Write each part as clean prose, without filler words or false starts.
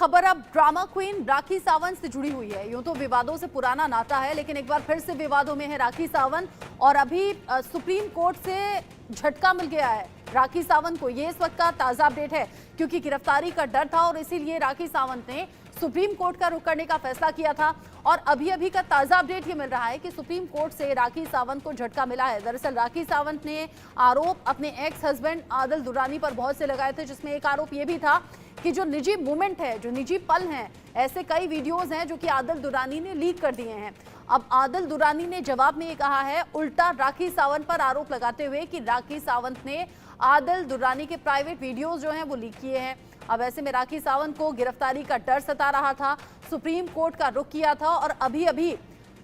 खबर अब drama queen Rakhi Sawant से जुड़ी हुई है। यूं तो विवादों से पुराना नाता है, लेकिन एक बार फिर से विवादों में है राखी सावंत और अभी सुप्रीम कोर्ट से झटका मिल गया है राखी सावंत को। ये इस वक्त का ताजा अपडेट है, क्योंकि गिरफ्तारी का डर था और इसीलिए राखी सावंत ने सुप्रीम कोर्ट का रुख करने का फैसला किया था। और अभी का ताजा अपडेट ये मिल रहा है कि सुप्रीम कोर्ट से राखी सावंत को झटका मिला है। दरअसल राखी सावंत ने आरोप अपने एक्स हस्बैंड आदिल दुर्रानी पर बहुत से लगाए थे, जिसमें एक आरोप ये भी था कि जो निजी मोमेंट है, जो निजी पल हैं, ऐसे कई वीडियोस हैं जो कि आदिल दुर्रानी ने लीक कर दिए हैं। अब आदिल दुर्रानी ने जवाब में ये कहा है, उल्टा राखी सावंत पर आरोप लगाते हुए कि राखी सावंत ने आदिल दुर्रानी के प्राइवेट वीडियोस जो हैं वो लीक किए हैं। अब ऐसे में राखी सावंत को गिरफ्तारी का डर सता रहा था, सुप्रीम कोर्ट का रुख किया था और अभी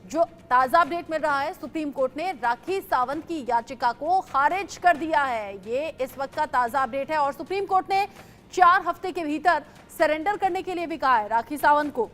जो ताजा अपडेट मिल रहा है, सुप्रीम कोर्ट ने राखी सावंत की याचिका को खारिज कर दिया है। ये इस वक्त का ताजा अपडेट है और सुप्रीम कोर्ट ने 4 हफ्ते के भीतर सरेंडर करने के लिए भी कहा है राखी सावंत को।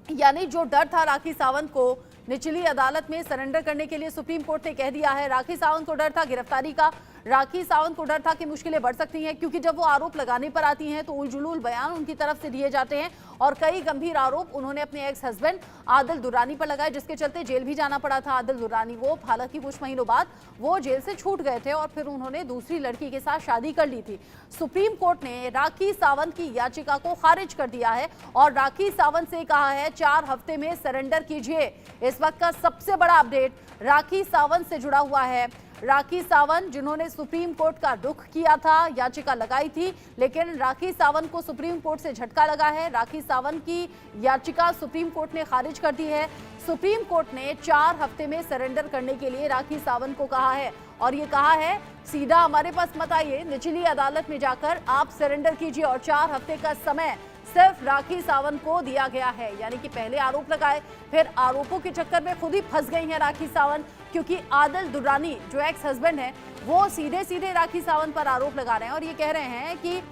यानी जो डर था राखी सावंत को निचली अदालत में सरेंडर करने के लिए, सुप्रीम कोर्ट ने कह दिया है। राखी सावंत को डर था गिरफ्तारी का, राखी सावंत को डर था कि मुश्किलें बढ़ सकती हैं, क्योंकि जब वो आरोप लगाने पर आती हैं तो उलझुलूल बयान उनकी तरफ से दिए जाते हैं और कई गंभीर आरोप उन्होंने अपने एक्स हस्बैंड आदिल दुर्रानी पर लगाए, जिसके चलते जेल भी जाना पड़ा था आदिल दुर्रानी को। हालांकि कुछ महीनों बाद वो जेल से छूट गए थे और फिर उन्होंने दूसरी लड़की के साथ शादी कर ली थी। सुप्रीम कोर्ट ने राखी सावंत की याचिका को खारिज कर दिया है और राखी सावंत से कहा है 4 हफ्ते में सरेंडर कीजिए। इस वक्त का सबसे बड़ा अपडेट राखी सावंत से जुड़ा हुआ है। राखी सावंत जिन्होंने सुप्रीम कोर्ट का रुख किया था, याचिका लगाई थी, लेकिन राखी सावंत को सुप्रीम कोर्ट से झटका लगा है। राखी सावंत की याचिका सुप्रीम कोर्ट ने खारिज कर दी है। सुप्रीम कोर्ट ने 4 हफ्ते में सरेंडर करने के लिए राखी सावंत को कहा है और ये कहा है सीधा हमारे पास मत आइए, निचली अदालत में जाकर आप सरेंडर कीजिए। और 4 हफ्ते का समय सिर्फ राखी सावंत को दिया गया है। यानी कि पहले आरोप लगाए, फिर आरोपों के चक्कर में खुद ही फंस गई हैं राखी सावंत, क्योंकि आदिल दुर्रानी जो एक्स हस्बैंड है वो सीधे राखी सावंत पर आरोप लगा रहे हैं और ये कह रहे हैं कि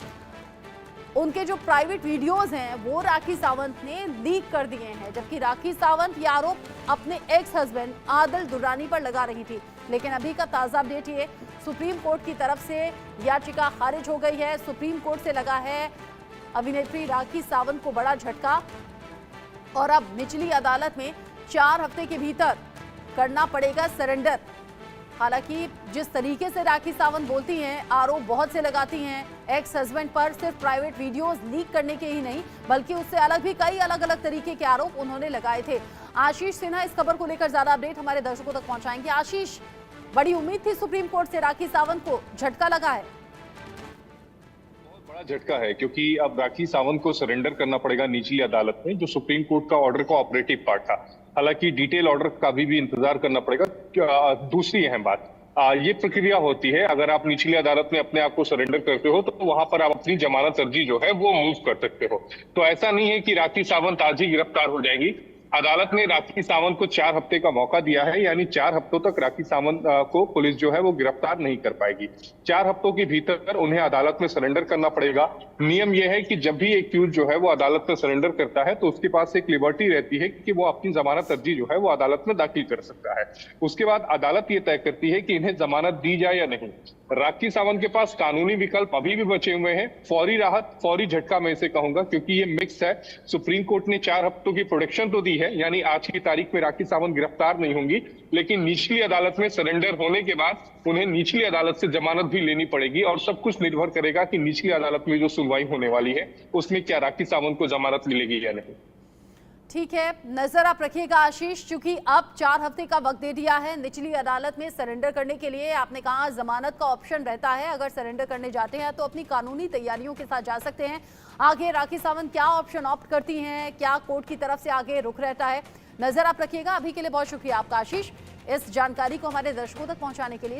उनके जो प्राइवेट वीडियोस हैं वो राखी सावंत ने लीक कर दिए हैं, जबकि राखी सावंत ये आरोप अपने एक्स हस्बैंड आदिल दुर्रानी पर लगा रही थी। लेकिन अभी का ताजा अपडेट ये, सुप्रीम कोर्ट की तरफ से याचिका खारिज हो गई है। सुप्रीम कोर्ट से लगा है अभिनेत्री राखी सावंत को बड़ा झटका और अब निचली अदालत में 4 हफ्ते के भीतर करना पड़ेगा सरेंडर। हालांकि जिस तरीके से राखी सावंत बोलती हैं, आरोप बहुत से लगाती हैं एक्स हस्बैंड पर, सिर्फ प्राइवेट वीडियोस लीक करने के ही नहीं बल्कि उससे अलग भी कई अलग तरीके के आरोप उन्होंने लगाए थे। आशीष सिन्हा इस खबर को लेकर ज्यादा अपडेट हमारे दर्शकों तक पहुंचाएंगे। आशीष, बड़ी उम्मीद थी सुप्रीम कोर्ट से, राखी सावंत को झटका लगा है। बड़ा झटका है, क्योंकि अब राखी सावंत को सरेंडर करना पड़ेगा निचली अदालत में, जो सुप्रीम कोर्ट का ऑर्डर का ऑपरेटिव पार्ट था। हालांकि डिटेल ऑर्डर का भी इंतजार करना पड़ेगा। दूसरी अहम बात, ये प्रक्रिया होती है, अगर आप निचली अदालत में अपने आप को सरेंडर करते हो तो वहां पर आप अपनी जमानत अर्जी जो है वो मूव कर सकते हो। तो ऐसा नहीं है कि राखी सावंत आज ही गिरफ्तार हो जाएगी। अदालत ने राखी सावंत को 4 हफ्ते का मौका दिया है, यानी 4 हफ्तों तक राखी सावंत को पुलिस जो है वो गिरफ्तार नहीं कर पाएगी। 4 हफ्तों के भीतर उन्हें अदालत में सरेंडर करना पड़ेगा। नियम यह है कि जब भी एक एक्यूज जो है वो अदालत में सरेंडर करता है तो उसके पास एक लिबर्टी रहती है कि वो अपनी जमानत अर्जी जो है वो अदालत में दाखिल कर सकता है। उसके बाद अदालत ये तय करती है कि इन्हें जमानत दी जाए या नहीं। राखी सावंत के पास कानूनी विकल्प अभी भी बचे हुए हैं। फौरी राहत, फौरी झटका मैं इसे कहूंगा, क्योंकि ये मिक्स है। सुप्रीम कोर्ट ने 4 हफ्तों की प्रोटेक्शन तो दी है, यानी आज की तारीख में राखी सावंत गिरफ्तार नहीं होंगी, लेकिन निचली अदालत में सरेंडर होने के बाद उन्हें निचली अदालत से जमानत भी लेनी पड़ेगी और सब कुछ निर्भर करेगा कि निचली अदालत में जो सुनवाई होने वाली है उसमें क्या राखी सावंत को जमानत मिलेगी या नहीं। ठीक है, नजर आप रखिएगा आशीष, क्योंकि अब 4 हफ्ते का वक्त दे दिया है निचली अदालत में सरेंडर करने के लिए। आपने कहा जमानत का ऑप्शन रहता है, अगर सरेंडर करने जाते हैं तो अपनी कानूनी तैयारियों के साथ जा सकते हैं। आगे राखी सावंत क्या ऑप्शन ऑप्ट करती हैं, क्या कोर्ट की तरफ से आगे रुख रहता है, नजर आप रखिएगा। अभी के लिए बहुत शुक्रिया आपका आशीष, इस जानकारी को हमारे दर्शकों तक पहुंचाने के लिए।